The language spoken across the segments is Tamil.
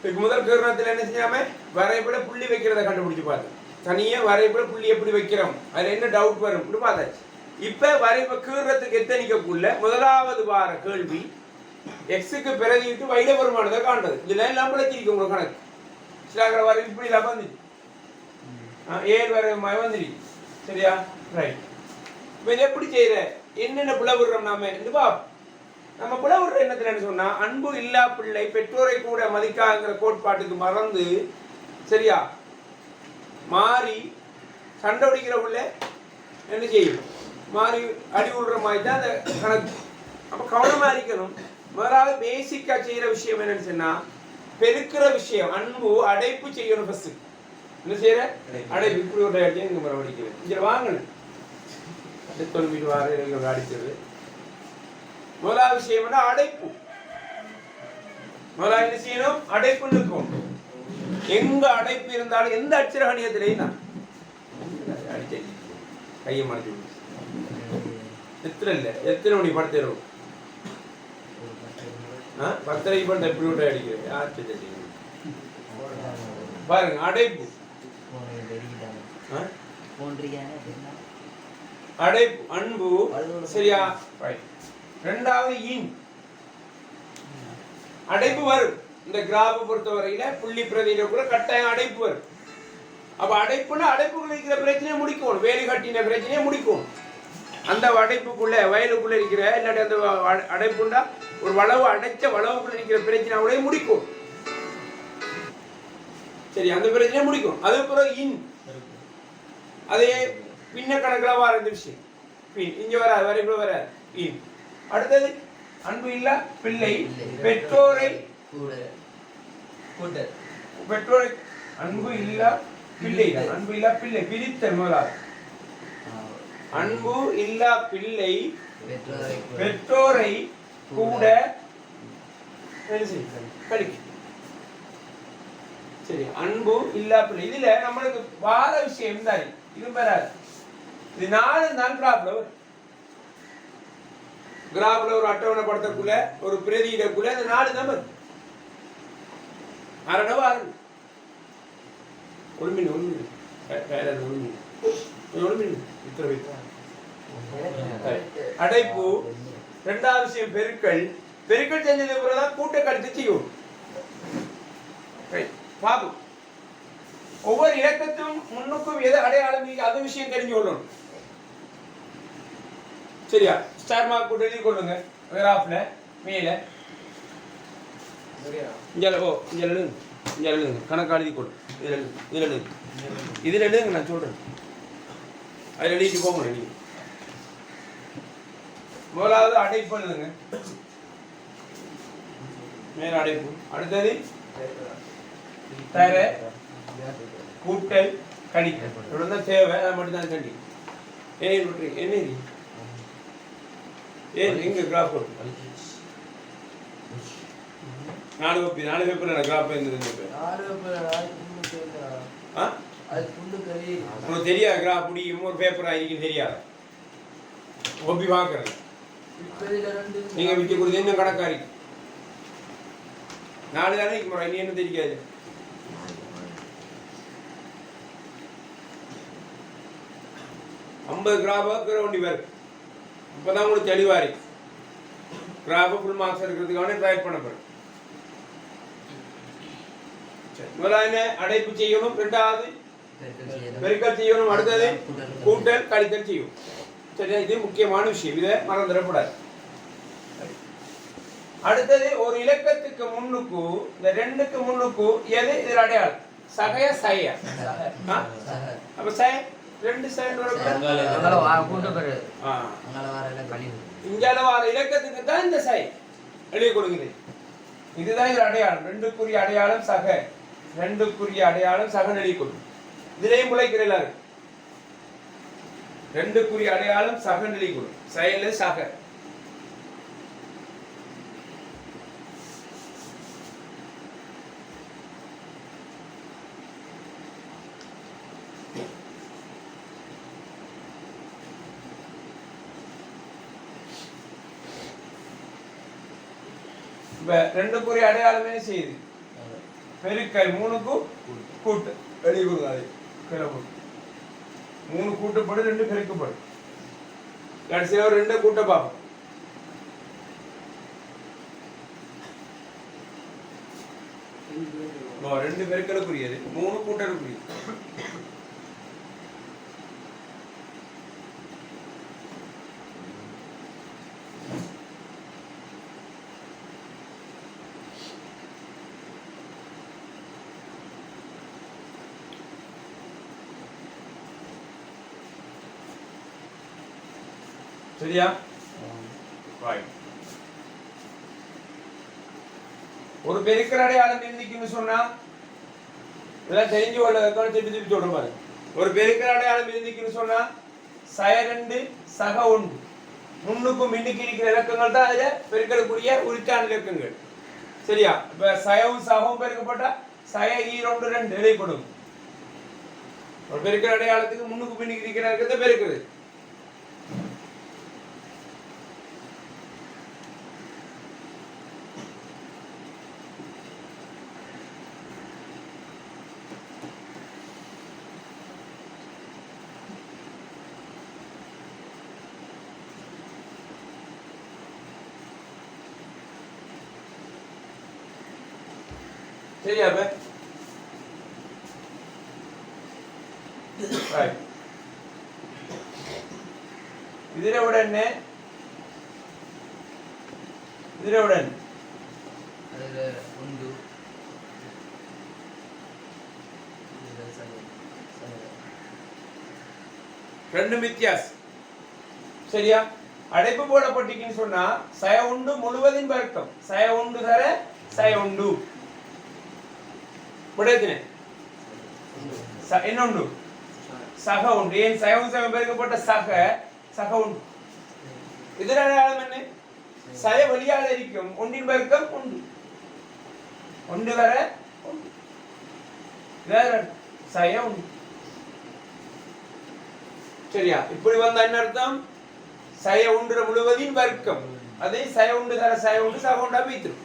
இதுக்கு முதல் கீரணத்தில் என்ன செஞ்சாம வரைபட புள்ளி வைக்கிறத கண்டுபிடிச்சு பார்த்தோம். தனியே வரைபட புள்ளி எப்படி வைக்கிறோம், அதில் என்ன டவுட் வரும் பார்த்தாச்சு. இப்ப வரைப கீறத்துக்கு எத்தனைக்குள்ள முதலாவது வார கேள்வி எக்ஸுக்கு பிரதிட்டு வைட வருமானத்தை காண்றது. இதுல எல்லாம் பிழைச்சிருக்கு உங்களுக்கு கணக்கு. சிலாக்கிற வரை இப்படி எல்லாம் வந்துச்சு, 7 வரை வந்துருக்கு. சரியா? ரைட். இப்ப இதை எப்படி செய்யற, என்னென்ன பிளவுறோம் நாம நம்ம பிளவுற எண்ணத்துல என்ன சொன்னா, அன்பு இல்லா பிள்ளை பெற்றோரை கூட மதிக்காங்கிற கோட்பாட்டுக்கு மறந்து சரியா மாறி சண்டை ஒடிக்கிற பிள்ளை என்ன செய்யும், மாறி அடி விடுற மாதிரி தான் அந்த கணக்கு. அப்ப கவனமா இருக்கணும். முதலாவது பேசிக்கா செய்யற விஷயம் என்னன்னு சொன்னா, பெருக்கிற விஷயம் அன்பு அடைப்பு செய்யணும். ஃபர்ஸ்ட் என்ன செய்யற, அடைப்பு. இப்படி ஒரு அடிச்சு இங்க மரம் அடிக்கிறது, இங்க வாங்கணும் தொல்விட்டு வார அடிக்கிறது. முதலாவது விஷயம் என்ன, அடைப்பு. முதலாவது என்ன செய்யணும், அடைப்பு இருக்கும். எங்க அடைப்பு இருந்தாலும் எந்த அச்சரகணியத்திலையும் தான் அடிச்ச கையை மறைச்சு எத்தனை மணி படுத்துரும் 10:30 படுத்த எப்படி விட்டு அடிக்கிறது பாருங்க. அடைப்பு அடைப்பு அன்பு. சரியா? ரெண்டாவது இன் அடைப்பு வரும். இந்த கிராஃபை பொறுத்தவரையில புள்ளி பிரதியில கூட கட்டாயம் அடைப்பு வரும். அப்ப அடைப்புனா அடைப்புக்குள்ள இருக்கிற பிரச்சனையை முடிக்கணும், வேலி கட்டின பிரச்சனையை முடிக்கணும். அந்த அடைப்புக்குள்ள வயலுக்குள்ள இருக்கிற இல்லாட்டி அந்த அடைப்புண்டா ஒரு வளவு அடைச்ச வளவுக்குள்ள இருக்கிற பிரச்சனை கூட முடிக்கும். சரி, அந்த பிரச்சனையை முடிக்கும். அதுக்கப்புறம் இன் அதே பின்ன கணக்கில் வர இந்த விஷயம் பின் இங்க வராது, வரைக்குள்ள வராது இன். அடுத்தது அன்பு இல்ல பிள்ளை பெற்றோரை பெற்றோரை அன்பு இல்ல பிள்ளை, அன்பு இல்ல பிள்ளை பிரித்த முதலாவது அன்பு இல்லா பிள்ளை பெற்றோரை கூட படிக்க. சரி, அன்பு இல்லா பிள்ளை. இதுல நம்மளுக்கு வார விஷயம் தான் இது வராது. இது 4 தான் கிராஃப்ல ஒரு அட்டவணை படத்துக்குள்ள ஒரு பிரதியிடக்குள்ள இந்த 4 தான் வருது. அரடவா ஒரு மினிட் அடைப்பு. இரண்டாவது விஷயம் பெருக்கல். பெருக்கல் செஞ்சதுக்கு பிறகுதான் கூட்ட கழித்து செய்யும். பாபு ஒவ்வொரு இலக்கத்தும் முன்னுக்கும் எது அடையாளம் அது விஷயம் தெரிஞ்சு கொள்ளணும். சரியா? ஸ்டார் மார்க் போட்டு எழுதி கொள்ளுங்க கிராஃப்ல மேல. கணக்கு எழுதி கொள்ளுங்க. இதுல எழுதுங்க, நான் சொல்றேன். அதில் எழுதிட்டு போங்க. நீங்க முதலாவது அடைப்பு எழுதுங்க, மேல அடைப்பு. அடுத்தது தர கூட்டல் கணித்தல். இவ்வளவுதான் தேவை, அதை மட்டும் தான் கண்டி. என்ன எங்க கிராஃப் 4 பேப்பர் கிராஃப் உங்களுக்கு தெரியாது. கிராஃப் முடியும் ஒரு பேப்பர் ஆയിരിக்கும் தெரியாது. ஒப்பி பார்க்கறது நீங்க விற்க கொடுத்து இன்னும் கணக்காரி 4 தானே முறை. நீ என்ன தெரியாது. கிராஃபாக வேண்டி வேறு. இப்பதான் உங்களுக்கு தெளிவாரி கிராஃபை ஃபுல் மார்க்ஸ் எடுக்கிறதுக்கான ட்ரை பண்ண போறேன். முதலாவது அடைப்பு செய்யணும், இரண்டாவது பெருக்கல் செய்யணும், அடுத்தது கூட்டல் கழித்தல் செய்யும். சரியா? இது முக்கியமான விஷயம், இதை மறந்துடக்கூடாது. அடுத்தது ஒரு இலக்கத்துக்கு முன்னுக்கு இந்த 2க்கு முன்னுக்கு எது இதில் அடையாளம்? சகைய சய. அப்ப சய 2 சைடு இங்கால வார இலக்கத்துக்கு தான் இந்த சை எழுதி கொடுக்குது. இதுதான் இது அடையாளம். 2க்குரிய அடையாளம் சக, 2க்குரிய அடையாளம் சக எழுதி கொடு. இதுலயும் முளைக்கிற எல்லாரும் 2க்குரிய அடையாளம் சக எழுதி கொடு. சைல சக. இப்ப 2க்குரிய அடையாளமே செய்யுது. பெருக்கல் 3க்கு கூட்டு வெளியே கொடுங்க அது கிளம்பு 3 கூட்டப்படும் 2 பெருக்கப்படும் கடைசியில் ஒரு 2 கூட்ட பார்ப்போம் ரெண்டு பெருக்களுக்குரியது 3 கூட்டலுக்குரியது சரியா ஒரு பெருக்கிற அடையாளம் இருந்துக்குன்னு சொன்னா இதெல்லாம் தெரிஞ்சு கொள்ளதான் திருப்பி திருப்பி சொல்ற மாதிரி ஒரு பெருக்கிற அடையாளம் இருந்துக்குன்னு சொன்னா சய 2 சக 1 முன்னுக்கும் மின்னுக்கு இருக்கிற இலக்கங்கள் தான் அதுல பெருக்கலுக்குரிய உரித்தான இலக்கங்கள் சரியா இப்ப சயவும் சகவும் பெருக்கப்பட்டா சய 2 2 எழுதப்படும் ஒரு பெருக்கிற அடையாளத்துக்கு முன்னுக்கு மின்னுக்கு இருக்கிற இலக்கத்தை பெருக்குது சரியா பே ரைட் இதுல உடனே அதுல உண்டு ரெண்டு வித்தியாசம் சரியா அடைப்பு போடப்பட்டிருக்குன்னு சொன்னா சய உண்டு முழுவதின் வர்க்கம் சய உண்டு தர சய உண்டு படேதினே என்ன உண்டு சக உண்டு ஏன் சயவும் சயம் பெருக்கப்பட்ட சக உண்டு இதன் அடையாளம் என்ன சய வழியால் இருக்கும் ஒன்றின் வர்க்கம் உண்டு ஒன்று வர சய உண்டு சரியா இப்படி வந்தா என்ன அர்த்தம் சய உண்டு முழுவதின் வர்க்கம் அதே சய உண்டு தர சய உண்டு சக உண்டா வைத்திரும்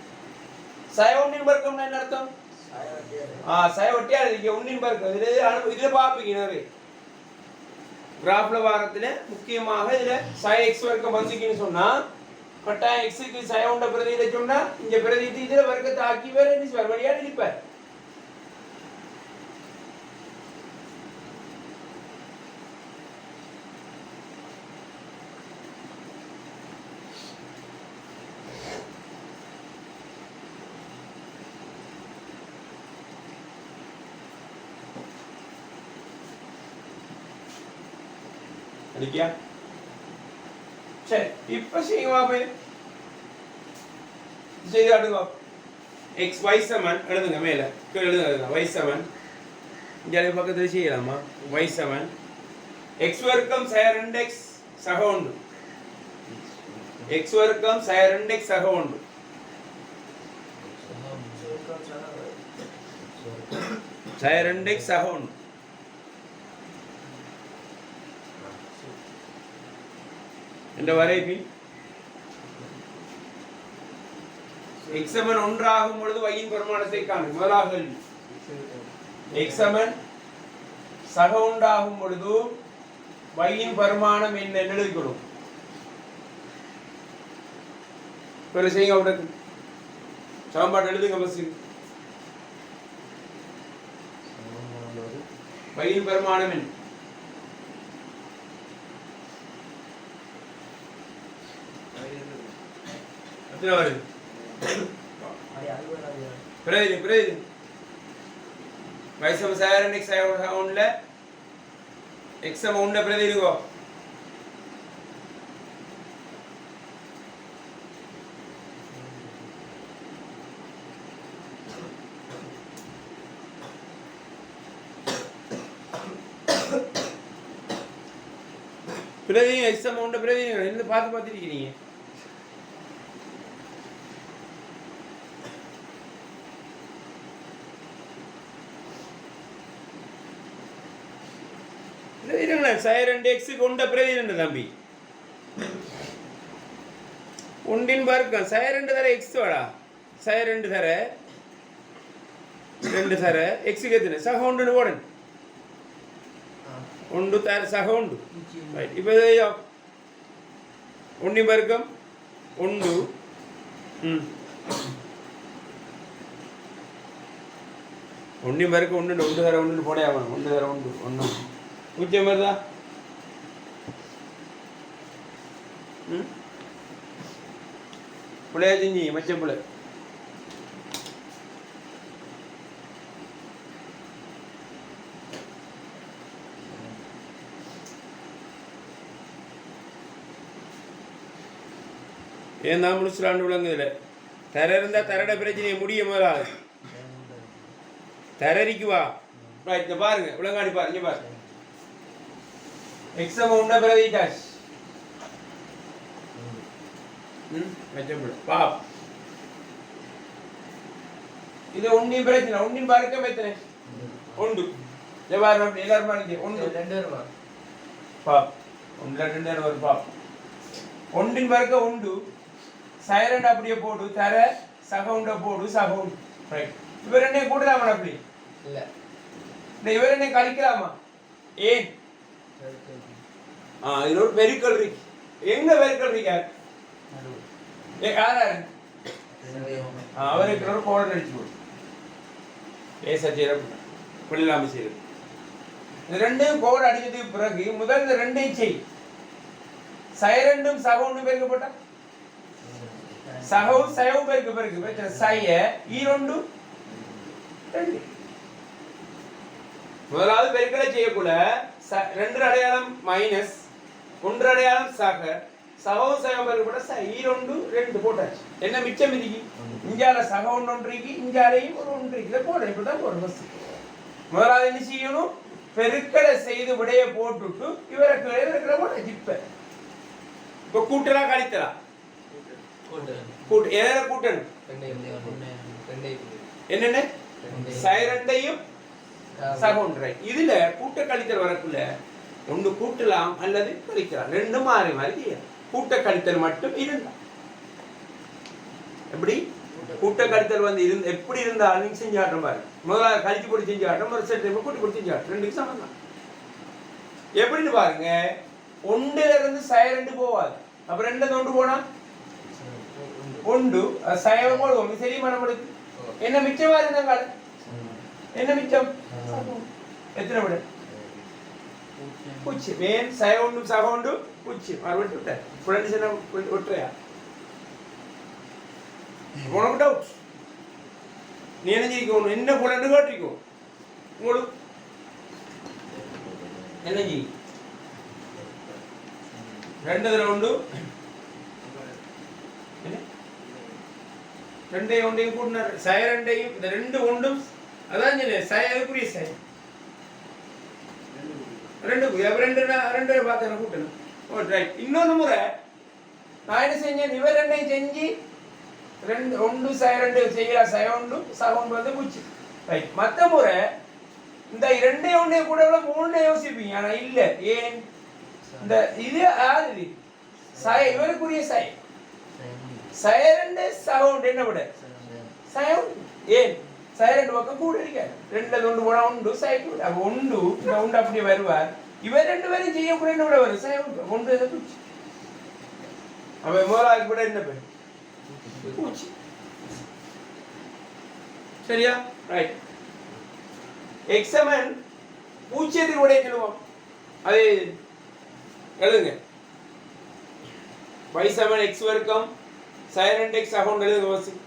சய ஒன்றின் வர்க்கம் என்ன அர்த்தம் சய ஒட்டியா இருக்கு ஒன்றின் வர்க்கம் இதுல பாப்பீங்க நிறைய கிராஃப்ல வாரத்துல முக்கியமாக இதுல சய எக்ஸ் வர்க்கம் வந்துக்குன்னு சொன்னா கட்டாயம் எக்ஸுக்கு சய உண்ட பிரதியில சொன்னா இங்க பிரதிட்டு இதுல வர்க்கத்தை ஆக்கி வேற என்ன வழியா நினைப்பார் लिखिया चल இப்ப செய்யுங்க பாப்பே செய்து காட்டுங்க x y சமன் எழுதுங்க மேல கீழ எழுதுங்க y சமன் இங்க பக்கத்துல செய்யலாமா y சமன் x வர்க்கம் sin 2x சக உண்டு x வர்க்கம் sin 2x சக உண்டு sin 2x சக உண்டு இந்த வரைபில் x சமன் 1 ஆகும் பொழுது y இன் பெருமானத்தை காண்க முதலாக கேள்வி x சமன் சக 1 ஆகும் பொழுது y இன் பெருமானம் என்ன எழுதிக்கணும் பிறகு செய்யுங்க அவருக்கு சமன்பாடு எழுதுங்க பஸ் y இன் பெருமானம் என்ன பிரதி வைசம் சாரன் x உண்ல x சம உண்ட பிரதி இருக்கோ பிரதி x சம உண்ட பிரதி என்ன பார்த்து இருக்கீங்க sin 2x கொண்ட பிரதிநிதி தம்பி ஒன்றின் வர்க்கம் sin 2 தர x வாடா sin 2 தர 2 සැර x ගෙතන සහ හොඬන වඩන ஒன்று தர சக உண்டு ரைட் இப்போ ஒன்றி வர்க்கம் ஒன்று ஒன்றி வர்க்கம் ஒன்று ஒன்று தர ஒன்று போடையாம ஒன்று தர ஒன்று ஒன்று பூஜ்ஜியம் வருதா பிள்ளையா செஞ்சு மச்ச பிள்ளை ஏன் தான் முடிச்சுலாண்டு விளங்குதில்ல தர இருந்தால் தரட பிரச்சனையை முடிய முதலாக தரரிக்கு வா ரைட் பாருங்க விளங்காடி பாருங்க பாருங்க எக்ஸாம் உண்ட பிரதிட்டாஸ் பாப் இது ஒன்றியும் பிரச்சனை ஒன்றியும் பார்க்க எத்தனை ஒன்று பாருங்க அப்படி எல்லாரும் பாருங்க ஒன்று 2 வரும் பாப் ஒன்றில் 2 வரும் பாப் ஒன்றின் பார்க்க உண்டு சைரண்ட் அப்படியே போடு தர சகவுண்ட போடு சகவுண்ட் ரைட் இவர் என்ன கூட்டலாமா அப்படி இல்ல இந்த இவர் என்ன கழிக்கலாமா ஏன் இது ஒரு பெருக்கல் இருக்கு எங்க பெருக்கல் இருக்கு யாரு அவருக்கு ஒரு கோடை அடிச்சு போடு ஏசா செய்யற கொள்ளாம செய்யறது இந்த ரெண்டையும் கோடை அடிச்சதுக்கு பிறகு முதல் இந்த ரெண்டையும் செய் சைரண்டும் சகவுண்டும் பெருக்க போட்டா சகவு சயவு பெருக்கு சய ஈரொண்டு 2 முதலாவது பெருக்கலை செய்யக்கூட 2 அடையாளம் மைனஸ் 1 அடையாளம் சக சகவு சயவு பெருக்கு போட்டா ஈரொண்டு 2 போட்டாச்சு என்ன மிச்சம் இதுக்கு இஞ்சால சக ஒன்று இருக்கு இஞ்சாலையும் ஒரு 1 இருக்கு போட இப்படிதான் ஒரு பஸ் முதலாவது என்ன செய்யணும் பெருக்கலை செய்து விடைய போட்டுட்டு இவருக்கு இருக்கிற போட்ட ஜிப்ப இப்போ கூட்டலாம் கழித்தலாம் என்னென்ன கூட்டணும் என்னென்ன சைரண்டையும் சகோன்றை இதுல கூட்ட கழித்தல் வரக்குள்ள ஒன்று கூட்டலாம் அல்லது கழிக்கலாம் ரெண்டும் மாறி மாறி செய்யலாம் கூட்ட கழித்தல் மட்டும் இருந்தா எப்படி கூட்ட கழித்தல் வந்து எப்படி இருந்தாலும் நீங்க செஞ்சு ஆட்டம் பாருங்க முதல்ல கழிச்சு போட்டு செஞ்சு ஆட்டம் ஒரு செட் கூட்டி போட்டு செஞ்சு ஆட்டம் ரெண்டுக்கு சமம் தான் எப்படின்னு பாருங்க ஒன்றுல இருந்து சைரண்டு போவாது அப்ப 2 தொண்டு போனா ஒன்று சயவம் போடுவோம் சரிமா நம்மளுக்கு என்ன மிச்சமா இருந்தாங்க என்ன மிச்சம் எத்தனை விட பூச்சி மேன் சயவொண்டு சகவுண்டு பூச்சி மறுபடி விட்ட ஃப்ரெண்ட்ஸ் என்ன விட்டுறையா உனக்கு டவுட் நீ என்ன ஜெயிக்கணும் என்ன புலண்டு காட்டிக்கும் உங்களுக்கு என்ன ஜெயி 2 உண்டு ரெண்டையும் ஒன்றையும் கூட்டினார் சயரண்டையும் இந்த 2 ஒன்றும் அதான் சயக்குரிய சய 2 பார்த்தேன் கூட்டணும் ஓ ரைட் இன்னொரு முறை நான் என்ன செஞ்சேன் இவர் 2ஐயும் செஞ்சு 1 சயரண்டு செய்யறா சயொண்டு சகொண்டு வந்து பூச்சி ரைட் மற்ற முறை இந்த 2ஐயும் 1ஐயும் கூட 3 யோசிப்பீங்க ஆனா இல்ல ஏன் இந்த இது யாரு சய இவருக்குரிய சய சைரண்ட் சவுண்ட் என்ன விட சவுண்ட் ஏன் சைரண்ட் பக்கம் கூட இருக்க 2 தொண்டு போனா உண்டு சைக்கிள் அப்ப உண்டு இந்த உண்டு அப்படி வருவார் இவர் 2 பேரும் செய்யக்கூட என்ன விட வரும் சவுண்ட் ஒன்று எதை பூச்சி அவன் முதலாளி கூட என்ன பேர் பூச்சி சரியா ரைட் எக்ஸாமன் பூச்சியத்துக்கு கூட சொல்லுவோம் அது எழுதுங்க y7 x வர்க்கம் சைரண்ட் x சகவுண்ட் எழுதுங்க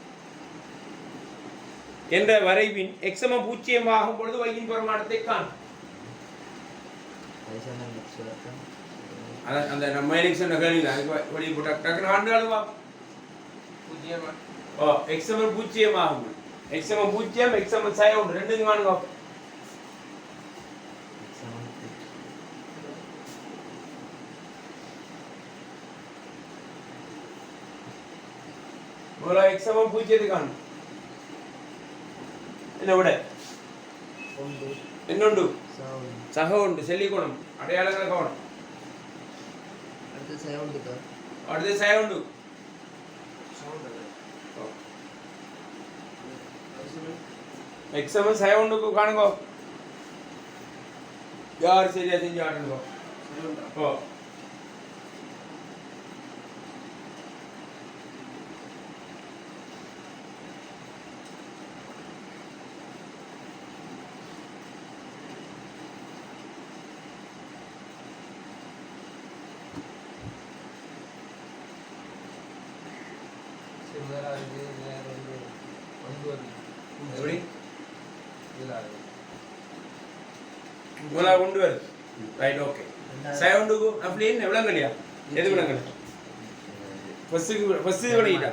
என்ற வரைவின் x சமம் 0 ஆகும் பொழுது y இன் பெருமானத்தை காண அந்த நம்ம x சொன்ன கேளுங்க அதுக்கு வெளிய போட்டா டக்குனு ஆண்டு அழுவா 0 ஓ x சமம் 0 ஆகும் x சமம் 0 x சமம் சைரண்ட் ரெண்டும் காணுங்க बोला x समम 0 காணும் என்ன விட என்னுண்டு சக உண்டு செல்லிக்கோணம் அடையாளங்களை காணும் அடுத்து சய உண்டு எக்ஸாம் சய ஒன்றுக்கு காணுங்கோ யார் சரியா செஞ்சு ஆடுங்கோ ஓ முதல்ல கொண்டு வருது ரைட் ஓகே சவுண்டுக்கு அப்படின்னு எவ்வளோ கல்லையா எது விடங்க ஃபஸ்ட்டு இது விளையிட்டா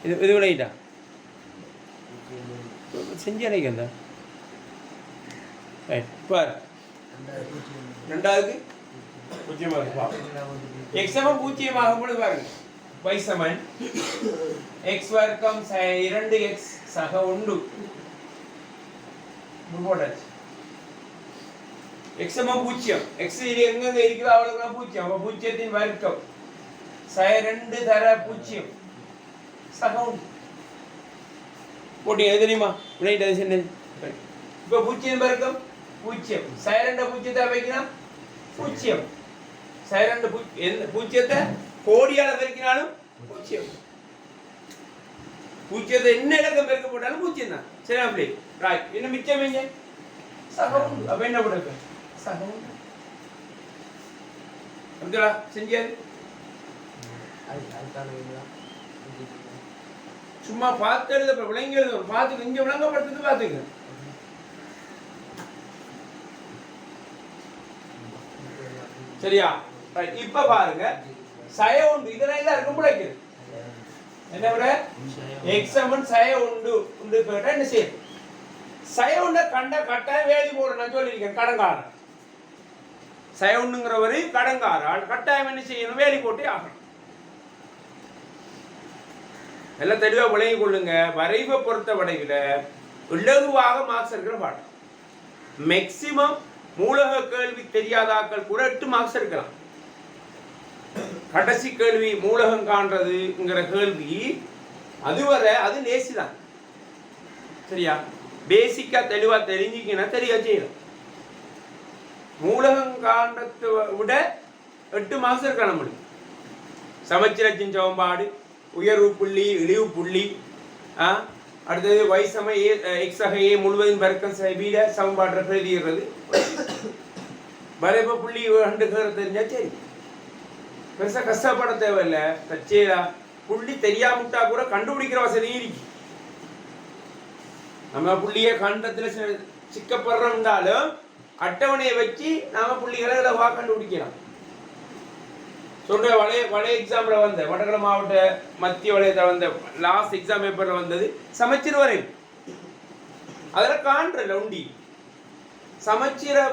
இது விளையிட்டா செஞ்சு அணைக்கு அந்த ரைட் பார் ரெண்டாவதுக்கு பூஜ்ஜியமாக இருக்குப்பா எக்ஸாம் பூஜ்ஜியமாகும் பொழுது பாருங்க y சமன் x வர்க்கம் 2x சக 1 போட்டாச்சு x சமம் பூஜ்ஜியம் x இது எங்கெங்க இருக்குதோ அவ்வளவுதான் பூஜ்ஜியம் அப்ப பூஜ்ஜியத்தின் வர்க்கம் 2 தர பூஜ்ஜியம் சக 1 போட்டி எது தெரியுமா ரைட் அது என்ன இப்போ பூஜ்ஜியம் வர்க்கம் பூஜ்ஜியம் 2 பூஜ்ஜியத்தை வைக்கினா பூஜ்ஜியம் 2 பூஜ்ஜியத்தை கோடியால பெருக்கினாலும் பூஜ்ஜியம் பூஜ்ஜியத்தை என்ன இலக்கம் பெருக்க போட்டாலும் பூஜ்ஜியம் தான் சரி அப்படி ரைட் என்ன மிச்சம் எங்க சகம் அப்ப என்ன போடுறது சகம் அப்படிங்களா செஞ்சாரு சும்மா பார்த்து எழுத விளங்கி எழுத பார்த்து இங்க விளங்கப்படுத்துக்கு பார்த்துக்க சரியா இப்ப பாருங்க சய உண்டு இதெல்லாம் எல்லாருக்கும் பிழைக்குது என்ன விட x சமன் சய உண்டு உண்டு கேட்டா என்ன செய்யும் சய உண்ட கண்ட கட்டாயம் வேலி போட நான் சொல்லியிருக்கேன் கடங்காரன் சய உண்டுங்கிறவரு கடங்காரால் கட்டாயம் என்ன செய்யணும் வேலி போட்டு ஆகணும் எல்லாம் தெளிவா விளங்கி கொள்ளுங்க வரைவை பொறுத்த வரையில இலகுவாக மார்க்ஸ் இருக்கிற பாடம் மேக்சிமம் மூலக கேள்வி தெரியாதாக்கள் கூட 8 மார்க்ஸ் இருக்கலாம் கடைசி கேள்வி மூலகம் காண்றதுங்கிற கேள்வி அதுவரை அது லேசிதான் சரியா பேசிக்கா தெளிவா தெரிஞ்சுக்கினா தெரிய செய்யலாம் மூலகம் காண்றதை விட 8 மார்க்ஸ் இருக்க நம்மளுக்கு சமச்சீரத்தின் சமன்பாடு உயர்வு புள்ளி இழிவு புள்ளி அடுத்தது y சம x சக a முழுவதும் பெருக்கம் வீட சமன்பாட்டை பிரதிகிறது வரைப புள்ளி கண்டு தெரிஞ்சா சரி பெருசா கஷ்டப்பட தேவையில்லை தச்சேரா புள்ளி தெரியாமட்டா கூட கண்டுபிடிக்கிற வசதி இருக்கு நம்ம புள்ளிய கண்டத்துல சிக்கப்படுறோம்னாலும் அட்டவணையை வச்சு நாம புள்ளிகளை இலவா கண்டுபிடிக்கலாம் சொல்ற வளைய எக்ஸாம்ல வந்த வடகிழக்கு மாவட்ட மத்திய வளையத்தில் வந்த லாஸ்ட் எக்ஸாம் பேப்பர்ல வந்தது சமச்சீர் வரை அதில் காண்றல உண்டி சமச்சீரை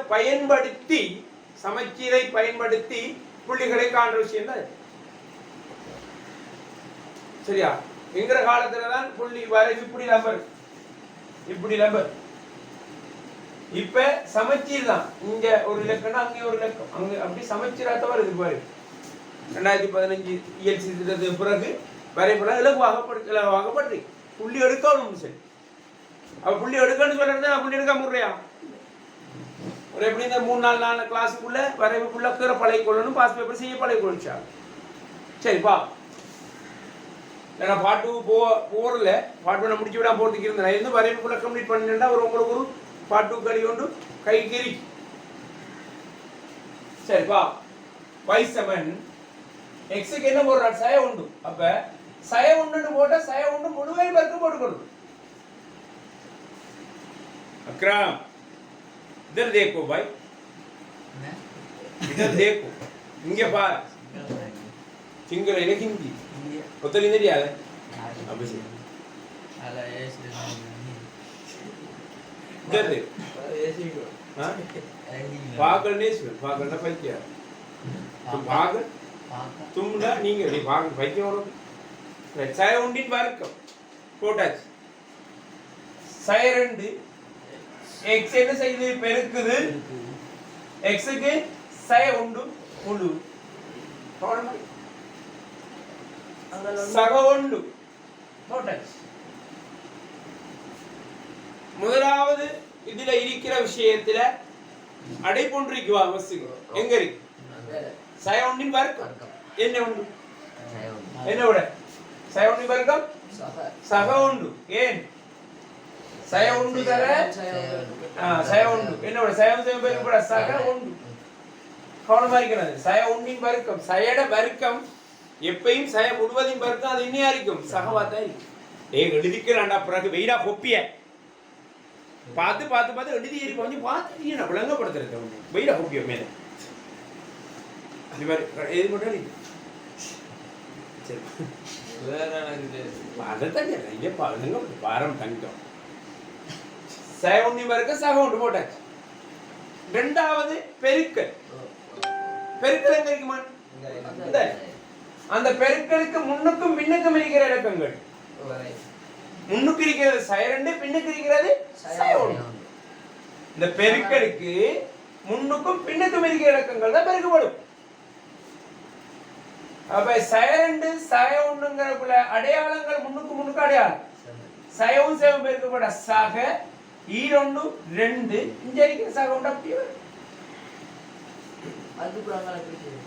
பயன்படுத்தி புள்ளிகளை காண்ற விஷயம் தான் சரியா என்கிற காலத்துலதான் புள்ளி வரை இப்படி நம்பர் இப்ப சமச்சீர் தான் இங்க ஒரு இலக்கம்னா அங்கே ஒரு இலக்கம் அங்க அப்படி சமச்சீராக வருது பாரு 2015 இயல்சி திட்டத்துக்கு பிறகு வரைபடம் இலகுவாகப்பட்டு புள்ளி எடுக்கணும் சரி அப்ப புள்ளி எடுக்கணும்னு சொல்றது நான் புள்ளி எடுக்காம முறையா ஒரு எப்படி இந்த 3-4 கிளாஸுக்குள்ள வரைவுக்குள்ள கீரை பழகி கொள்ளணும் பாஸ் பேப்பர் செய்ய பழகி கொள்ளிச்சா சரிப்பா நான் பாட்டு போறல பாட்டு பண்ண முடிச்சு விடாம போறதுக்கு இருந்தேன் நான் இருந்து வரைவுக்குள்ள கம்ப்ளீட் பண்ணிட்டா உங்களுக்கு ஒரு பாட்டு கறி கொண்டு கை கறி சரிப்பா y சமன் x க்கு என்ன போடுறான் சய உண்டு அப்ப சய உண்டுன்னு போட்டா சய உண்டு முழுவதும் பெருக்க போட்டுக்கணும் अकराम इधर देखो भाई इधर देखो इनके पास सिंगल है ना हिंदी पता नहीं नहीं आया अब से आला ऐसे इधर देखो ऐसे ही हां पागल नहीं से पागल ना पल क्या तुम पागल तुम ना नहीं है पागल भाई क्या हो रहा है साय उंडिन वर्क போட்டாச்சு साय 2 x என்ன செய்யுது பெருக்குது x க்கு சய உண்டு முழு சக உண்டு போட்டாச்சு முதலாவது இதுல இருக்கிற விஷயத்துல அடைப்பொன்றிக்குவா வசுக்கு எங்க இருக்கு சய ஒன்றின் வர்க்கம் என்ன உண்டு என்ன விட சய ஒன்றின் வர்க்கம் சக உண்டு ஏன் சய உண்டு தர சய உண்டு என்ன விட சயம் சயம் பேருக்கு கூட சக உண்டு கவனமா இருக்கிறது சய ஒன்றின் வர்க்கம் சயட வர்க்கம் எப்பயும் சய முழுவதின் வர்க்கம் அது இன்னையா இருக்கும் சகவாத்தா இருக்கும் எழுதிக்கலாண்டா பிறகு வெயிடா கொப்பிய பார்த்து பார்த்து பார்த்து எழுதி இருக்க கொஞ்சம் பார்த்து நான் விளங்கப்படுத்துறேன் வெயிடா கொப்பிய மேல எது மட்டும் சரி அதைத்தான் இங்க பாருங்க பாரம் தங்கம் சய ஒன்றின் வர்க்கம் சக ஒன்று போட்டாச்சு ரெண்டாவது பெருக்கல் பெருக்கல் எங்க இருக்குமா அந்த பெருக்கலுக்கு முன்னுக்கும் பின்னுக்கும் இருக்கிற இலக்கங்கள் முன்னுக்கு இருக்கிறது சய2 பின்னுக்கு இருக்கிறது சய1 இந்த பெருக்கலுக்கு முன்னுக்கும் பின்னுக்கும் இருக்கிற இலக்கங்கள் தான் பெருக்கப்படும் அப்ப சய2 சய1ங்கறக்குள்ள அடையாளங்கள் முன்னுக்கு அடையாளம் சயவும் சயவும் பெருக்கப்பட சக ஈரொண்டு 2 இங்க இருக்கிற சக1 அப்படியே அது புறங்கள பிரிக்குது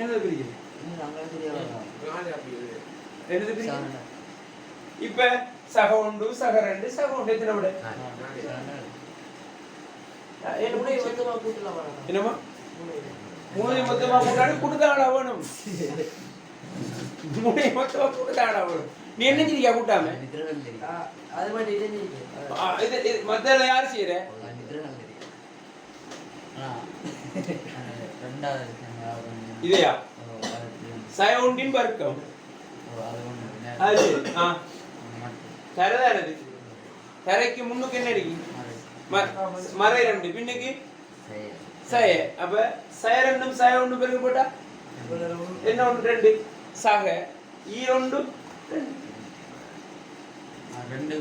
என்னது பிரிக்குது நாங்களே தெரியாது என்னது பிரிக்குது இப்ப சக1 சக2 சக1 எத்தனை விட என்ன மூணு மொத்தமா கூட்டலாம் என்னமா மூணு மொத்தமா கூட்டாடி கூட்டதாடா வேணும் மூணு மொத்தமா கூட்டதாடா வேணும் நீ என்ன செய்யா கூட்டாம அது மாதிரி இது மத்தல யார் செய்யற இதையா சய1 வர்க்கம் அது தரதானது தரைக்கு முன்னுக்கு என்ன இருக்கு மறை 2 பின்னுக்கு சய அப்ப சய2 சய1 பெருக்க போட்டா என்ன 1 2 சக ஈரொண்டு 2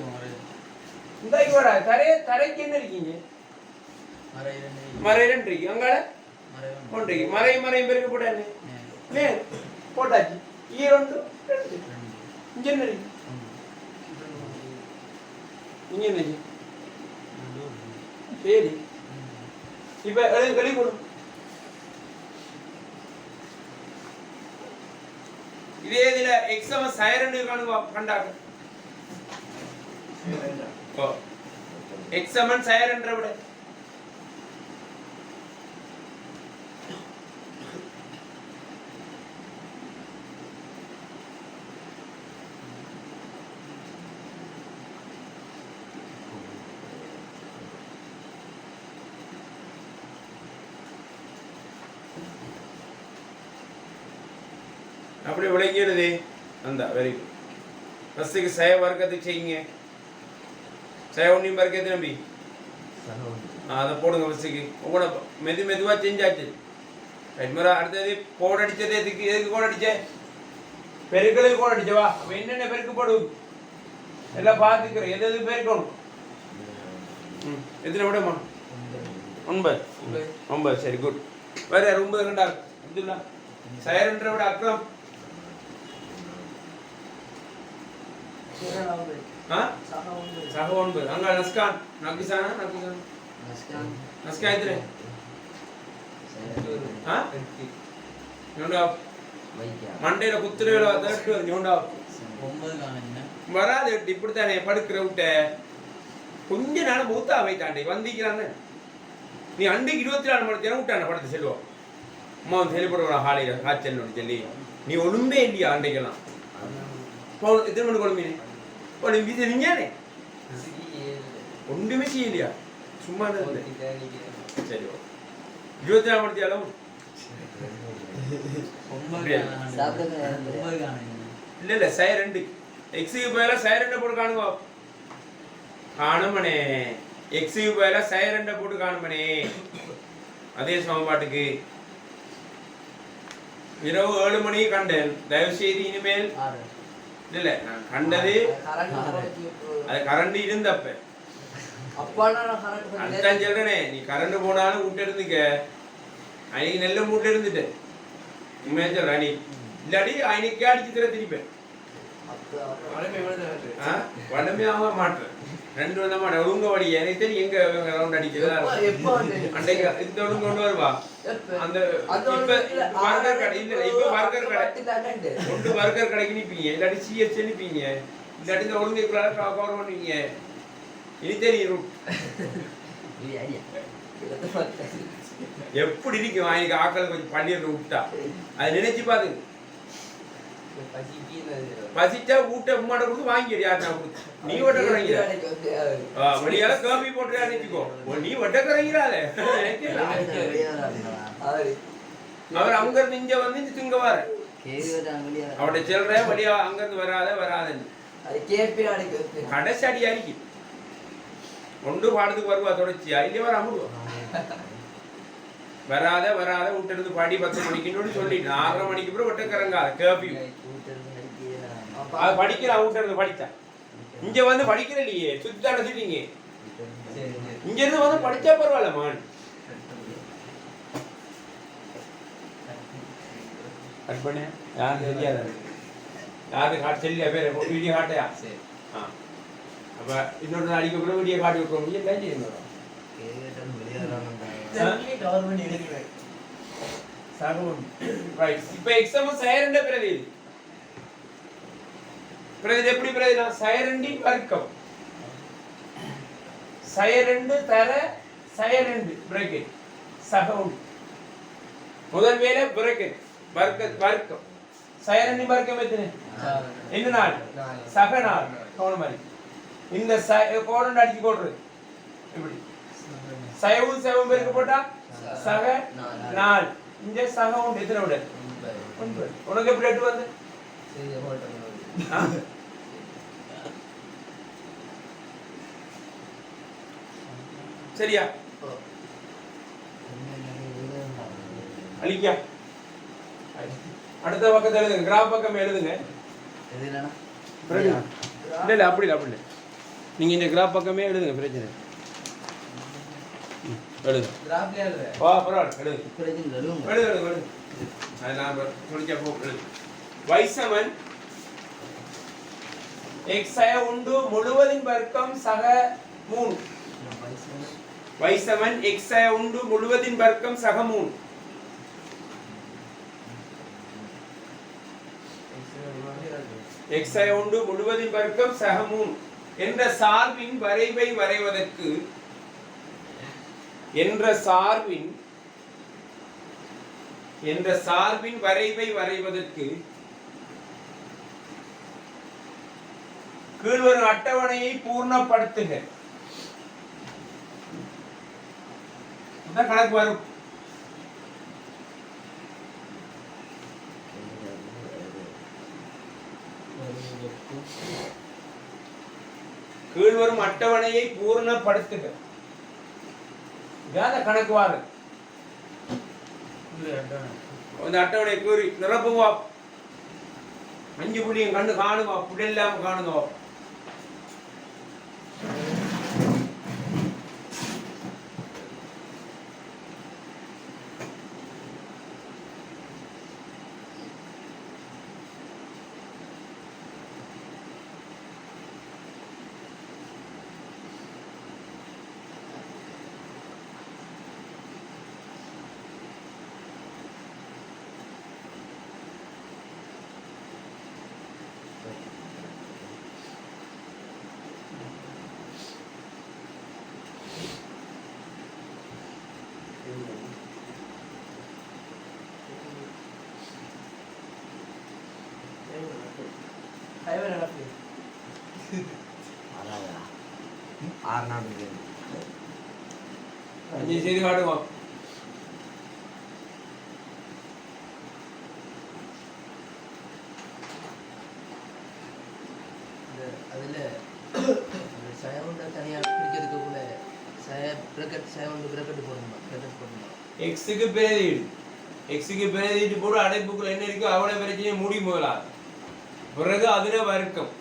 இந்த இவரா தரைக்கு என்ன இருக்கீங்க மறை 2 இருக்கு அங்கால மறை 1 மறை மறை பெருக்க போட்டா என்ன போட்டாச்சு ஈரொண்டு 2 இங்க என்ன இருக்கு இங்க என்ன சரி இப்ப எழுதி போடு இதே இதுல x சமம் சய2 காணுங்க கண்டாங்க ஓ x சமம் சய2 விட அப்படி விளங்கிடுது அந்த வெரி குட் ஃபர்ஸ்ட்டுக்கு சய வர்க்கத்தை செய்யுங்க சய1 வர்க்கத்தை நம்பி அதை போடுங்க ஃபர்ஸ்ட்டுக்கு உங்களோட மெதுவாக செஞ்சாச்சு ரைட் மரா அடுத்தது கோட் அடிச்சது எதுக்கு கோட் அடிச்ச பெருக்களுக்கு கோட் அடிச்சவா அப்போ என்னென்ன பெருக்கு போடும் எல்லாம் பார்த்துக்கிறேன் எது பெருக்கணும் எத்தனை விடமா 9 சரி குட் வேற 9 கண்டா அப்துல்லா சய2 விட அக்ரம் सहा 9 अंगा नस्कान नाकिसाना नस्का इतने हाँ न्योंडा मंडे ना कुत्ते वाला दर्द न्योंडा मरा दे डिपड़ता ने पड़ कर उठे कुंजे ना बहुत आवे तांडे बंदी किराने नी अंडे किरोती ना मर तेरा उठा ना पड़ते चलो माउंट हेली पड़ो ना हाले हाथ चलने चली नी ओलुंबे इंडिया अंडे के ना कौन इतने मन कोल मिले और इन बीते नहीं आने ஒண்ணுமே செய்யலையா சும்மா சரி இருபத்தி நாலு மணி தேவை இல்ல இல்ல சய2 எக்ஸுக்கு பதிலாக சய2 போட்டு காணுங்க காணுமனே எக்ஸுக்கு பதிலாக சய2 போட்டு காணுமனே அதே சமன்பாட்டுக்கு இரவு 7 மணிக்கு கண்டேன் தயவு செய்து இனிமேல் இல்ல நான் கண்டது அது கரண்ட் இருந்தப்ப அப்பா நான் கரண்ட் அதான் சொல்றேனே நீ கரண்ட் போனாலும் விட்டு இருந்துக்க அன்னைக்கு நெல்ல மூட்டை இருந்துட்டு உண்மையா சொல்ற நீ இல்லாடி அன்னைக்கு அடிச்சு தர திருப்பேன் வளமையாக மாற்று ரெண்டு விதமா ஒழுங்க வழி எனக்கு தெரியும் எங்க ரவுண்ட் அடிக்கிறது அன்றைக்கு இந்த ஒழுங்கு கொண்டு வருவா அந்த பர்கர் கடை இல்ல இப்ப பர்கர் கடை ஒன்று பர்கர் கடைக்கு நிப்பீங்க இல்லாட்டி சிஎஸ் நிப்பீங்க இல்லாட்டி இந்த ஒழுங்குக்குள்ள கவர் பண்ணுவீங்க இனி தெரியும் எப்படி இருக்கும் எனக்கு ஆக்கள் கொஞ்சம் பன்னீர் விட்டா அதை நினைச்சு பாருங்க பசிச்சா ஊட்ட உம்மாட கொடுத்து வாங்கிடு யாருன்னா நீ ஒட்டக்கிறீங்க வெளியால காபி போட்டு நினைச்சுக்கோ நீ ஒட்டக்கிறீங்களால அவர் அங்க இருந்து இங்க வந்து திங்க வர அவட செல்ற வழியா அங்க இருந்து வராதுன்னு கடைசி அடி அடிக்கு ஒன்று பாடத்துக்கு வருவா தொடர்ச்சியா இல்லையே வர அமுடுவா வராத விட்டு பாடி 10 மணிக்குன்னு சொல்லிட்டு 6:30 மணிக்கு அப்புறம் ஒட்டக்கறங்காத கேபியூ அது படிக்கிற விட்டு படித்தா இங்க வந்து படிக்கிற இல்லையே சுத்தி அடைச்சிட்டீங்க இங்க இருந்து வந்து படிச்சா பரவாயில்ல மான் கட் பண்ணு யாரு தெரியாது யாரு காட்டு செல்லியா பேர் வீடியோ காட்டையா சரி அப்ப இன்னொரு அடிக்க கூட வீடியோ காட்டி விட்டுருவோம் நீங்க பேசி இருந்தோம் இப்ப எக்ஸாம் சைரண்ட பிரதி எப்படி பிரதினா சைரண்டி வர்க்கம் சைரண்டு தர சைரண்டு பிரேக்கெட் சகவுண்ட் முதல் வேலை பிரேக்கெட் வர்க்கம் சைரண்டி வர்க்கம் எத்தனை என்ன நாள் சக நாள் கோணம் மாதிரி இந்த கோணம் அடிச்சு போடுறது எப்படி சைவும் பெருக்க போட்டா சக நாள் இங்க சகவுண்ட் எத்தனை விட உனக்கு எப்படி எட்டு வந்து சரியா அழிக்கா அடுத்த பக்கத்தை எழுதுங்க கிராஃப் பக்கம் எழுதுங்க இல்ல அப்படி இல்ல நீங்க இந்த கிராஃப் பக்கமே எழுதுங்க பிரச்சனை எழுது கிராஃப்ல எழுது பரவாயில்லை எழுது அது நான் சொல்லிச்சா போ எழுது y சமன் x உண்டு முழுவதின் வர்க்கம் சக 3 y சமன் x உண்டு முழுவதின் வர்க்கம் சக 3 x உண்டு முழுவதின் வர்க்கம் சக 3 என்ற சார்பின் வரைவை வரைவதற்கு வரைவை வரைவதற்கு கீழ்வரும் அட்டவணையை பூர்ணப்படுத்துக கணக்கு வரும் கீழ்வரும் அட்டவணையை பூர்ணப்படுத்துக கணக்கு வாரு அந்த அட்டவணை கூறி நிரப்புவா 5 புள்ளியும் கண்ணு காணுவா புடெல்லாம் காணுங்க செய்து காட்டுவோம் அதுல சயவுண்ட தனியா பிரிக்கிறதுக்குள்ள சயவுண்டு பிரக்கெட் போடணும் எக்ஸுக்கு பிரதியிட்டு போடு அடைப்புக்குள்ள என்ன இருக்கோ அவ்வளவு பிரச்சனையை மூடி முதலா பிறகு அதுல வர்க்கம்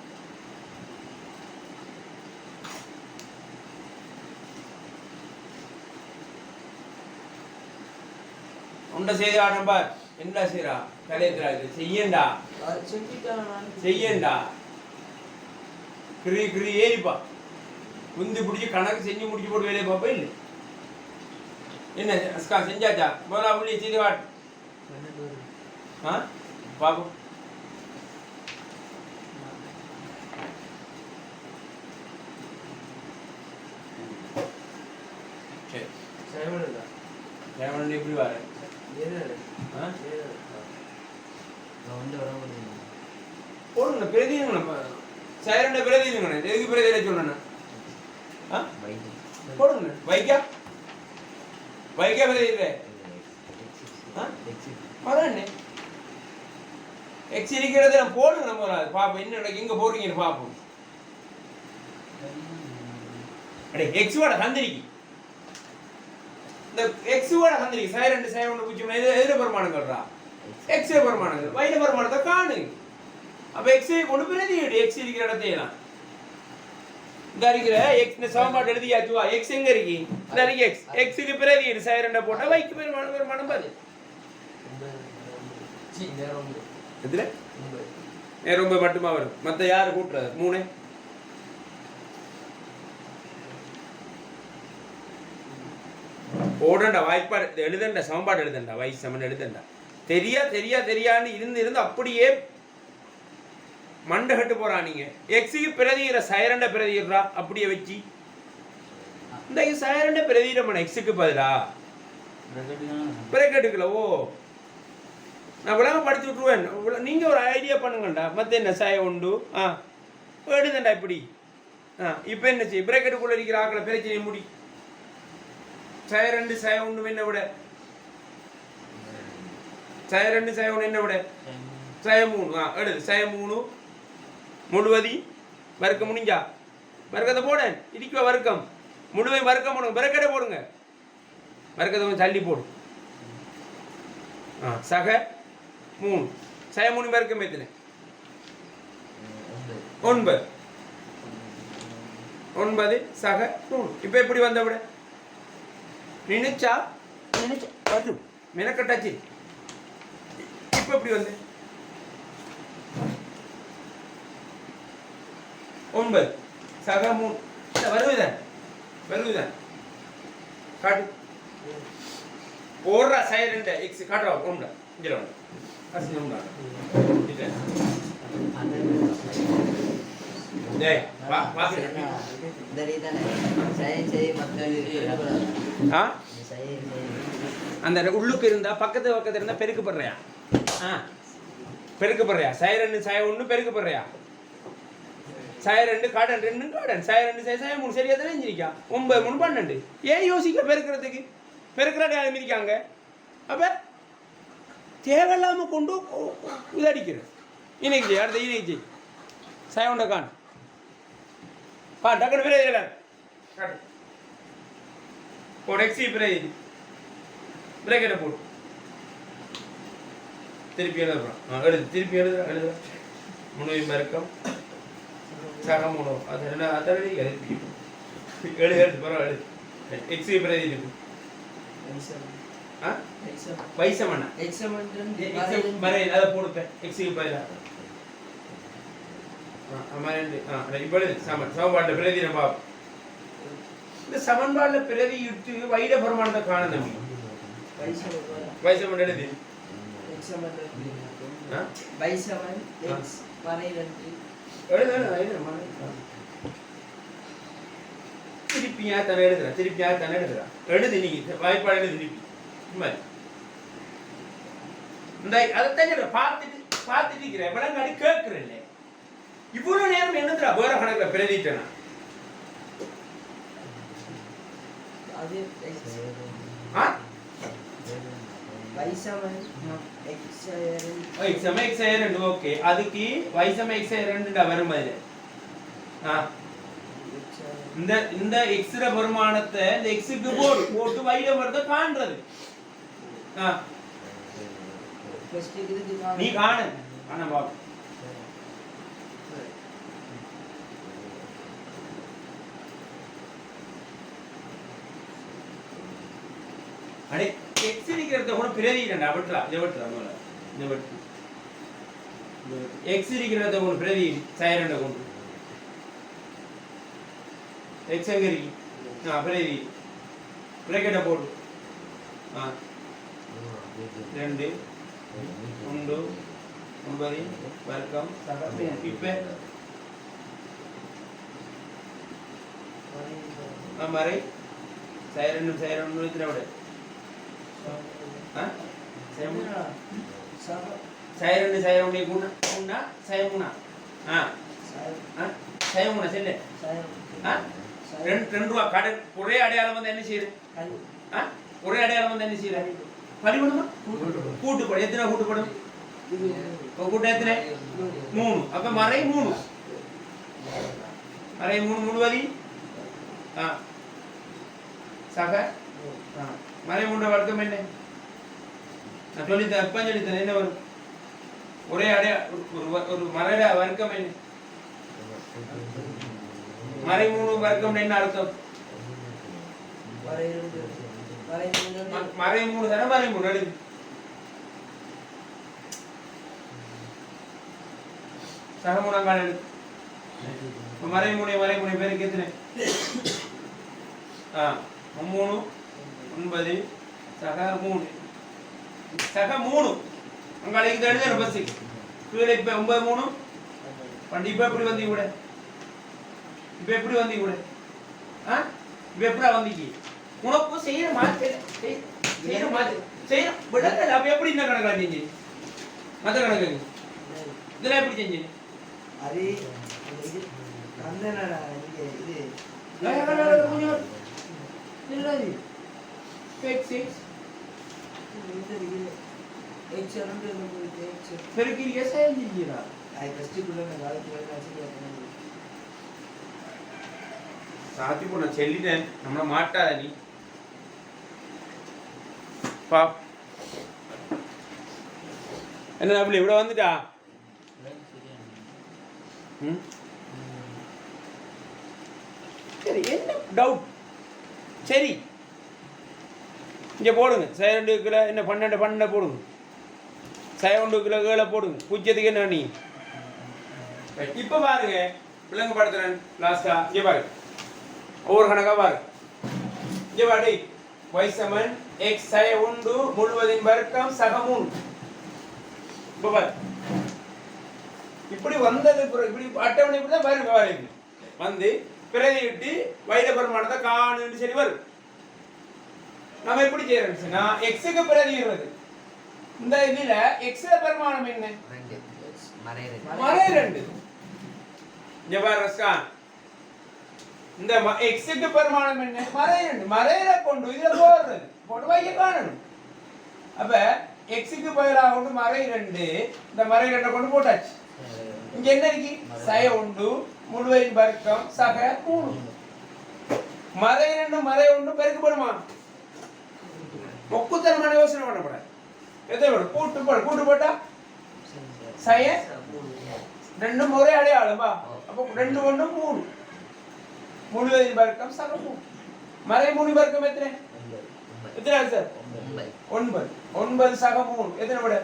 உண்ட செய்தி ஆரம்பார் என்ன செய்யறா கலையத்திரா இது செய்யண்டா செய்யண்டா கிரி கிரி ஏறிப்பா குந்தி பிடிச்சி கணக்கு செஞ்சு முடிச்சு போட்டு வேலையை பார்ப்பா இல்லை என்ன அஸ்கா செஞ்சாச்சா முதல்ல உள்ளே செய்து காட்டு ஆ பாப்போம் சரி சேவன் எப்படி வர போடுங்க பிரதிங்க சைரண்ட பிரதிங்க எதுக்கு பிரதியில சொன்னேன் போடுங்க வைக்கா வைக்கா பிரதியில அதான் எக்ஸ் இருக்கிறத போடுங்க நம்ம பாப்போம் என்ன எங்க போடுறீங்கன்னு பாப்போம் அடே எக்ஸோட கந்திரிக்கு இந்த எக்ஸோட கந்திரிக்கு சைரண்ட் சைரண்ட் பூச்சி எதிர பெருமானங்கள்ரா எக்ஸ் பெருமானங்கள் வைர பெருமானத்தை காணு அப்ப எக்ஸ் கொண்டு பிரதி எக்ஸ் இருக்கிற இடத்தையெல்லாம் இந்த இருக்கிற எக்ஸ் சமன்பாடு எழுதியாச்சு வா எக்ஸ் எங்க இருக்கு இந்த இருக்கு எக்ஸ் எக்ஸ்க்கு பிரதி சைரண்ட போட்டா வைக்கு பெருமானம் பாரு இதுல ரொம்ப மட்டுமா வரும் மத்த யாரு கூட்டுறது 3 ஓடண்டா வாய்ப்பாடு எழுதண்டா சமன்பாடு எழுதண்டா வை சமன் எழுதண்டா தெரியான்னு இருந்து அப்படியே மண்டை கட்டு போறா நீங்க எக்ஸுக்கு பிரதிகிற சைரண்ட பிரதிகிறா அப்படியே வச்சு இந்த சைரண்ட பிரதிகிற எக்ஸுக்கு பதிலா பிரேக்கெட்டுக்கல ஓ நான் விளங்க படிச்சு விட்டுருவேன் நீங்க ஒரு ஐடியா பண்ணுங்கண்டா மத்த என்ன சாய உண்டு எழுதண்டா இப்படி இப்ப என்ன செய்ய பிரேக்கெட்டுக்குள்ள இருக்கிற ஆக்களை பிரச்சனை முடி சைரண்டு சாய உண்டு என்ன விட சைரண்டு சாய ஒன்று என்ன விட சாய 3 எழுது சாய 3 முழுவதி வர்க்கம் முடிஞ்சா வர்க்கத்தை போட இடிக்குவ வர்க்கம் முழுவை வர்க்கம் போடுங்க பிரேக்கெட்டை போடுங்க வர்க்கத்தை கொஞ்சம் தள்ளி போடு சக 3 சய 3 வர்க்கம் எத்தனை 9 சக 3 இப்போ எப்படி வந்த விட நினைச்சா வரும் மெனக்கட்டாச்சு இப்போ எப்படி வந்து 9 சக 3 வருதுதான் காட்டு ஓடுறா சைரண்ட் எக்ஸ் காட்டுறா ஒன்றா இங்கே ஒன்று அசி ஒன்றா அந்த உள்ளுக்கு இருந்தா பக்கத்து இருந்தா பெருக்கப்படுறியா பெருக்கப்படுறியா சைரண்ட் சாய 1 பெருக்கப்படுறியா சாய 2 காடன் 2 காடன் சாய 2 சாய 3 சரியா தானே செஞ்சிருக்கா 9 3 12 ஏன் யோசிக்க பெருக்கிறதுக்கு பெருக்கிறாங்க இருக்காங்க அப்ப தேவையில்லாம கொண்டு இதடிக்கிறது இன்னைக்கு ஜெய் அடுத்த இன்னைக்கு ஜெய் சாய 1 கான் பா டக்குனு பிரேதில காட்டு போடு எக்ஸி பிரேதி பிரேக்கெட்டை போடு திருப்பி எழுதுறான் எழுது திருப்பி எழுதுற முன்னும் மறுக்கம் சக 3 அது என்ன அதடி எழுது பரவாயில்ல எக்ஸி பிரேதி இருக்கு வைசமண்ணா மறை அதை போடுப்பேன் எக்ஸுக்கு பதிலாக இப்பொழுது சமன்பாட்டில் பிரதி நம்ம இந்த சமன்பாட்டில் பிரதி இட்டு வைட பெருமானத்தை காண தம்பி வைசமன் எழுதி திருப்பியா தானே எழுதுறா எழுது நீங்க வாய்ப்பாடு எழுது திருப்பி இந்த அதைத்தான் பார்த்துட்டு இருக்கிறேன் விலங்காடி கேட்கிறேன் இவ்வளவு நேரம் என்னதுடா வேற கணக்குல பிரதிட்டனா ஓகே அதுக்கு வைசம எக்ஸ் 2 வரும் அதுல இந்த எக்ஸ்ர வருமானத்தை இந்த எக்ஸுக்கு போட்டு வைட வரத காண்றது நீ காணு ஆனா பாப்போம் அடே எக்ஸ் இருக்கிறத கூட பிரதிடா விட்டுறா இதை விட்டுறா இந்த வெட்டு எக்ஸ் இருக்கிறத கொண்டு பிரதி சைரண்ட கொண்டு எக்ஸ் எங்க இருக்கு பிரதி பிரேக்கெட்டை போடு 2 1 9 வர்க்கம் இப்ப மறை சைரண்டு சைரண்டு இத்தனை விட சைரண்டு சைரண்டு கூண்ணா சயமுனா சயமுனா செல்ல ரெண்டு ரூபா கடை ஒரே அடையாளம் வந்து என்ன செய்யுது ஒரே அடையாளம் வந்து என்ன செய்யுது படிப்பணுமா கூட்டுப்படும் எத்தனை கூட்டுப்படும் கூட்டம் எத்தனை 3 அப்ப மறை 3 மறை 3 முழுவதி சக மறை 3 வர்க்கம் என்ன நான் சொல்லித்தேன் எப்ப சொல்லித்தேன் என்ன வரும் ஒரே அடைய ஒரு மறைய வர்க்கம் என்ன மறை 3 வர்க்கம் என்ன அர்த்தம் மறை 3 தானே மறை 3 எடுக்கு சக 3 அங்கான எடுக்கு மறை 3 பேருக்கு எத்தனை 3 9 சக 3 சக 3 அங்கால இது எழுதுற பஸ் கீழே இப்ப 9 3 பண்டி இப்ப எப்படி வந்து கூட இப்ப எப்படி வந்து கூட இப்ப எப்படி வந்தீங்க உனக்கு செய்யற மாதிரி செய்யற விடல அப்ப எப்படி இந்த கணக்கு செஞ்சீங்க மத்த கணக்கு இதெல்லாம் எப்படி செஞ்சீங்க அது கந்தனடா இங்க இது இல்லடி fake 6 இது பெருக்கி எஸ் எழுதிடா ஐ ஃபர்ஸ்ட் குள்ள நான் காலத்துல நான் சாத்தி போன சொல்லிட்டேன் நம்மள மாட்டாத நீ பா என்ன அப்படி இவ்வளவு வந்துட்டா சரி என்ன டவுட் சரி இங்க போடுங்க சைரண்டு கிலோ என்ன 12 போடுங்க சைரண்டு கிலோ கீழே போடுங்க பூஜ்ஜியத்துக்கு என்ன நீ இப்ப பாருங்க விளங்கப்படுத்துறேன் லாஸ்டா இங்க பாருங்க ஒவ்வொரு கணக்கா பாருங்க இங்க பாரு y சமன் x சை 1 முழுவதின் வர்க்கம் சக 3 இப்ப பாரு இப்படி வந்தது இப்படி அட்டவணை இப்படி தான் பாருங்க பாருங்க வந்து பிரதியிட்டு வைத பெருமானத்தை காணுன்னு சரி வரும் நம்ம எப்படி செய்யறோம்னா x க்கு பிரதியிடுறது இந்த இதுல x ல பெருமானம் என்ன 2 மறை 2 இங்க பாரு ரஸ்கான் இந்த x க்கு பெருமானம் என்ன மறை 2 மறையில கொண்டு இதுல போட்டு வைக்க காணணும் அப்ப x க்கு பதிலா கொண்டு மறை 2 இந்த மறை 2 கொண்டு போட்டாச்சு இங்க என்ன இருக்கு சை 1 முழுவதின் வர்க்கம் சக 3 மறை 1 பெருக்கப்படுமா ஒக்குத்தனமான யோசனை பண்ணக்கூடாது எதை வரும் கூட்டு போட்டா சய 2 ஒரே அடையாளமா அப்ப 2 1 3 முழுவதின் வர்க்கம் சக 3 மறை 3 வர்க்கம் எத்தனை சார் 9 சக 3 எத்தனை விட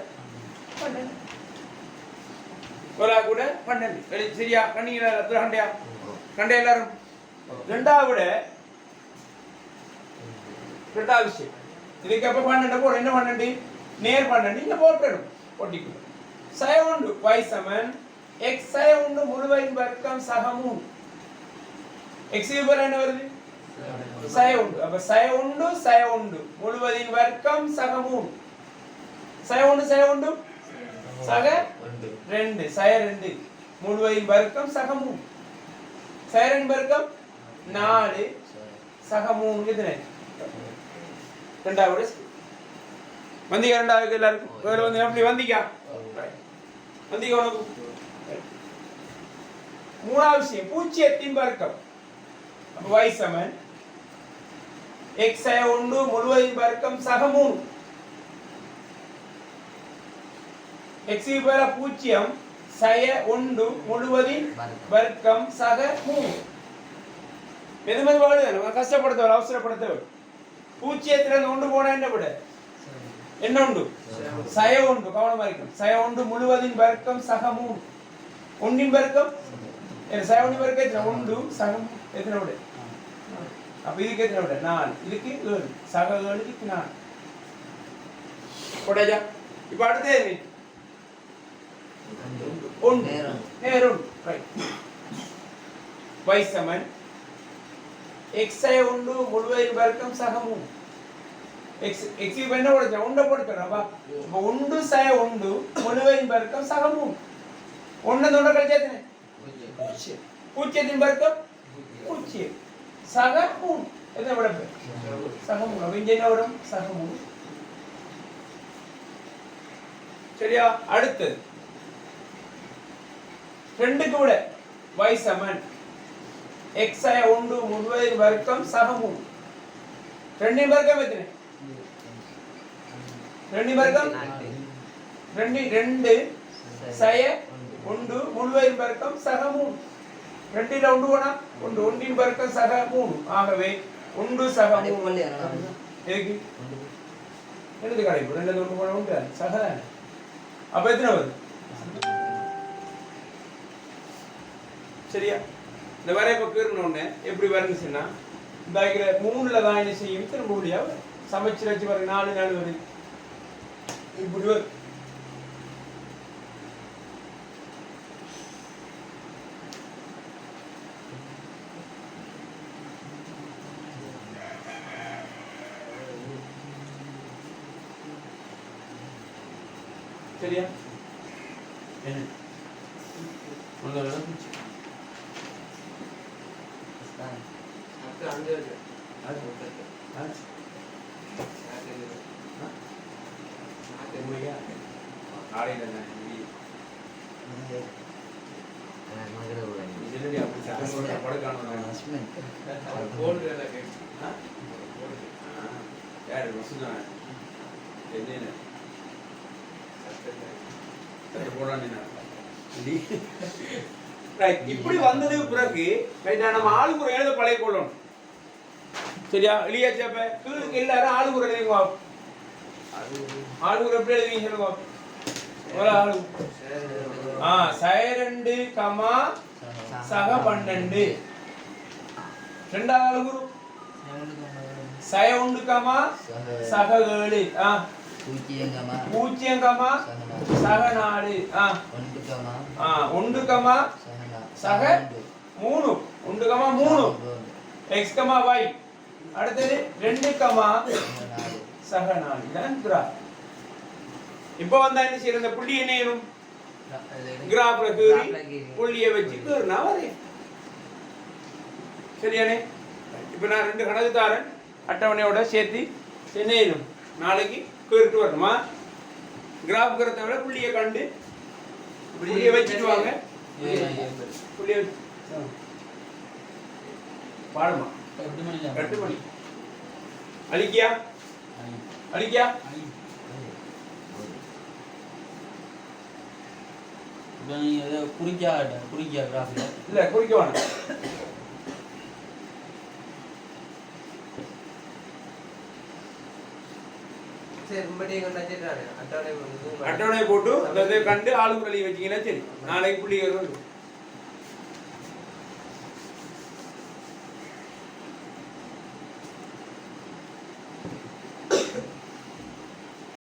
12 கூட 12 சரியா கண்ணீரா கண்டே எல்லாரும் ரெண்டாவது விஷயம் இதுக்கு அப்ப 12 போடு என்ன 12 நேர் 12 இங்க போட்டுடும் போட்டிக்கு சை 1 y சமன் x சை 1 முழுவதின் வர்க்கம் சக 3 x இவர் என்ன வருது சை 1 அப்ப சை 1 முழுவதின் வர்க்கம் சக 3 சை 1 சக 2 சை 2 முழுவதின் வர்க்கம் சக 3 சை 2 வர்க்கம் 4 சக 3 எத்தனை ரெண்டாவது வந்திக்கா ரெண்டாவது எல்லாருக்கும் வேறு வந்து எப்படி வந்திக்கா உனக்கு மூணாவது விஷயம் பூஜ்ஜியத்தின் வர்க்கம் அப்ப y சமன் x சை 1 முழுவதின் வர்க்கம் சக 3 x க்கு பதிலா பூஜ்ஜியம் சை 1 முழுவதின் வர்க்கம் சக 3 மெதுமெது வாழுது நம்ம கஷ்டப்படுத்த அவசரப்படுத்த பூஜ்ஜியத்துல இருந்து 1 போனா என்ன விட என்ன உண்டு சய உண்டு கவனமா இருக்கணும் சய உண்டு முழுவதின் வர்க்கம் சக 3 ஒன்றின் வர்க்கம் சய ஒன்றின் வர்க்கம் எத்தனை உண்டு சகம் எத்தனை விட அப்ப இதுக்கு எத்தனை விட 4 இதுக்கு 7 சக 7க்கு 4 போடாஜா இப்ப அடுத்து என்ன உண்டு நேரம் ரைட் y சமன் x சய உண்டு முழுவதின் வர்க்கம் சக 3 x x என்ன போடுறா உண்ட போடுறா அப்ப உண்டு சய உண்டு முழுவதின் வர்க்கம் சக 3 ஒண்ணு தொண்ட கழிச்சேத்தனே 0 0 வர்க்கம் 0 சக 3 எத்தனை விட சக 3 அப்ப இங்க என்ன வரும் சக 3 சரியா அடுத்து 2 க்கு விட y சமன் x சய உண்டு முழுவதின் வர்க்கம் சக 3 2 வர்க்கம் எத்தனை 2 வர்க்கம் 2 சய உண்டு முழுவதின் வர்க்கம் சக 3 2 ல உண்டு போனா உண்டு ஒன்றின் வர்க்கம் சக 3 ஆகவே உண்டு சக 3 ஏகி என்னது கடைப்பு 2 ல உண்டு போனா உண்டு சக தானே அப்ப எத்தனை வருது சரியா இந்த வரையப்ப கீறணும்னு எப்படி வருதுன்னா இந்த 3ல தான் என்ன செய்யும் திரும்ப முடியாது சமைச்சு வச்சு வர 4 வருது இப்படி வரும் சரியா என்ன ஒண்ணு அப்ப அங்க இருக்கு அது ஓகே ஆடையில இதுலடி அப்படி சட்டமோட படக்கானோம் கோல் வேலை கேக்குறா யாரு வசுனா என்னென்ன சட்டை போடானேனா ரைட் இப்படி வந்ததுக்கு பிறகு நம்ம ஆளுக்குறை எழுத பழைய கொள்ளணும் சரியா எளியாச்சப்ப கீழுக்கு எல்லாரும் ஆளுக்குறை எழுதுங்க ஆளுக்குறை எப்படி எழுதுவீங்க சொல்லுங்க சய 2 கமா சக 12 ரெண்டாவது ஆளுக்குறு சய 1 கமா சக 7 பூஜ்ஜியம் கமா சக 4 1 கமா சக 3 1 கமா 3 x கமா y அடுத்தது 2 கமா சக 4 இதான் கிராஃப் இப்போ வந்தா என்ன செய்யறது இந்த புள்ளி என்ன ஏறும் கிராஃப்ல கீறி புள்ளியை வச்சு கீறினா வரையும் சரியானே இப்போ நான் 2 கணக்கு தாரேன் அட்டவணையோட சேர்த்து என்ன ஏறும் நாளைக்கு கீறிட்டு வரணுமா கிராஃப் கீறத விட புள்ளியை கண்டு புள்ளியை வச்சுட்டு வாங்க புள்ளியை பாடுமா 8 மணி அழிக்கியா குறிக்கா கிராஃப்ல இல்ல குறிக்க வேணாம் அட்டவணை போட்டு அதை கண்டு ஆளுக்குறி வச்சீங்கன்னா சரி நாளைக்கு புள்ளி